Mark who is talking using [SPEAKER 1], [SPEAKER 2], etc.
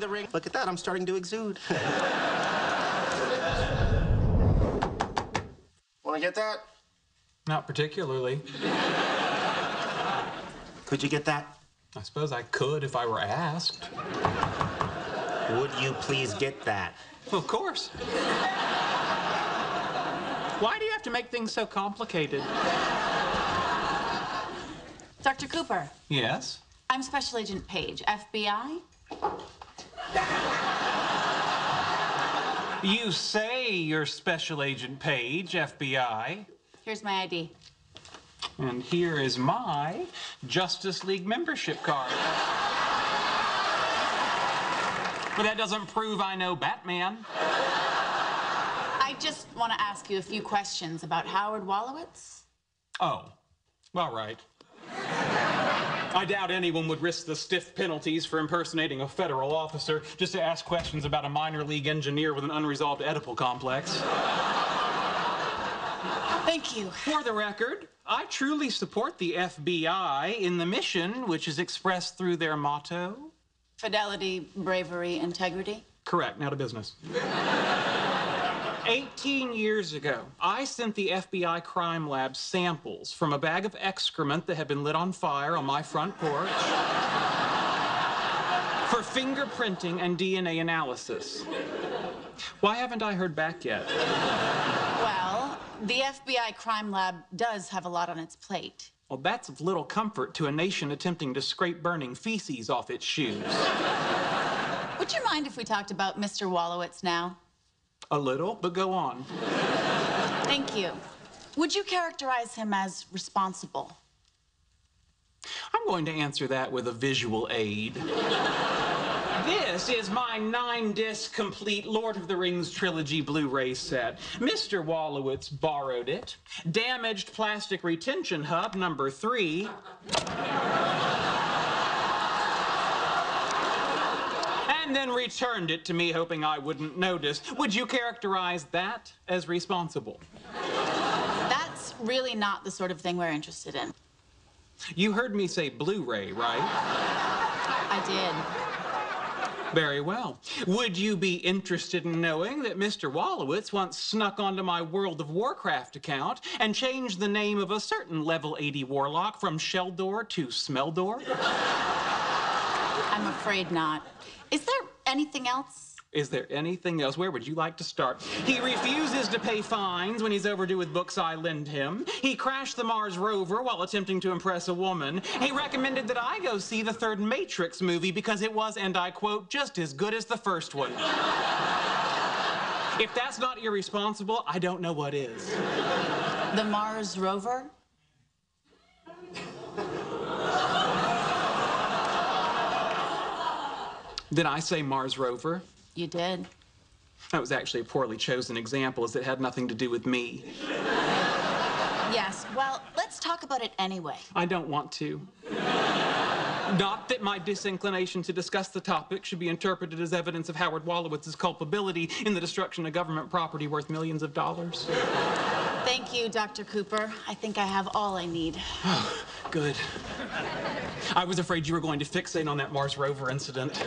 [SPEAKER 1] The ring. Look at that, I'm starting to exude. Want to get that?
[SPEAKER 2] Not particularly.
[SPEAKER 1] Could you get that?
[SPEAKER 2] I suppose I could if I were asked.
[SPEAKER 1] Would you please get that?
[SPEAKER 2] Of course. Why do you have to make things so complicated?
[SPEAKER 3] Dr. Cooper.
[SPEAKER 2] Yes?
[SPEAKER 3] I'm Special Agent Page, FBI.
[SPEAKER 2] You say you're Special Agent Page, FBI.
[SPEAKER 3] Here's my ID.
[SPEAKER 2] And here is my Justice League membership card. But that doesn't prove I know Batman.
[SPEAKER 3] I just want to ask you a few questions about Howard Wolowitz.
[SPEAKER 2] Oh, all right. I doubt anyone would risk the stiff penalties for impersonating a federal officer just to ask questions about a minor league engineer with an unresolved Oedipal complex.
[SPEAKER 3] Thank you.
[SPEAKER 2] For the record, I truly support the FBI in the mission which is expressed through their motto.
[SPEAKER 3] Fidelity, bravery, integrity.
[SPEAKER 2] Correct. Now to business. 18 years ago, I sent the FBI crime lab samples from a bag of excrement that had been lit on fire on my front porch for fingerprinting and DNA analysis. Why haven't I heard back yet?
[SPEAKER 3] Well, the FBI crime lab does have a lot on its plate.
[SPEAKER 2] Well, that's of little comfort to a nation attempting to scrape burning feces off its shoes.
[SPEAKER 3] Would you mind if we talked about Mr. Wolowitz now?
[SPEAKER 2] A little, but go on.
[SPEAKER 3] Thank you. Would you characterize him as responsible?
[SPEAKER 2] I'm going to answer that with a visual aid. This is my 9-disc complete Lord of the Rings trilogy Blu-ray set. Mr. Wolowitz borrowed it, damaged plastic retention hub number 3, and then returned it to me hoping I wouldn't notice. Would you characterize that as responsible?
[SPEAKER 3] That's really not the sort of thing we're interested in.
[SPEAKER 2] You heard me say Blu-ray, right?
[SPEAKER 3] I did.
[SPEAKER 2] Very well. Would you be interested in knowing that Mr. Wolowitz once snuck onto my World of Warcraft account and changed the name of a certain level 80 warlock from Sheldon to Smeldor?
[SPEAKER 3] I'm afraid not. Is there anything else?
[SPEAKER 2] Is there anything else? Where would you like to start? He refuses to pay fines when he's overdue with books I lend him. He crashed the Mars rover while attempting to impress a woman. He recommended that I go see the third Matrix movie because it was, and I quote, just as good as the first one. If that's not irresponsible, I don't know what is.
[SPEAKER 3] The Mars rover?
[SPEAKER 2] Did I say Mars rover?
[SPEAKER 3] You did.
[SPEAKER 2] That was actually a poorly chosen example, as it had nothing to do with me.
[SPEAKER 3] Yes, well, let's talk about it anyway.
[SPEAKER 2] I don't want to. Not that my disinclination to discuss the topic should be interpreted as evidence of Howard Wolowitz's culpability in the destruction of government property worth millions of dollars.
[SPEAKER 3] Thank you, Dr. Cooper. I think I have all I need.
[SPEAKER 2] Oh, good. I was afraid you were going to fixate on that Mars rover incident.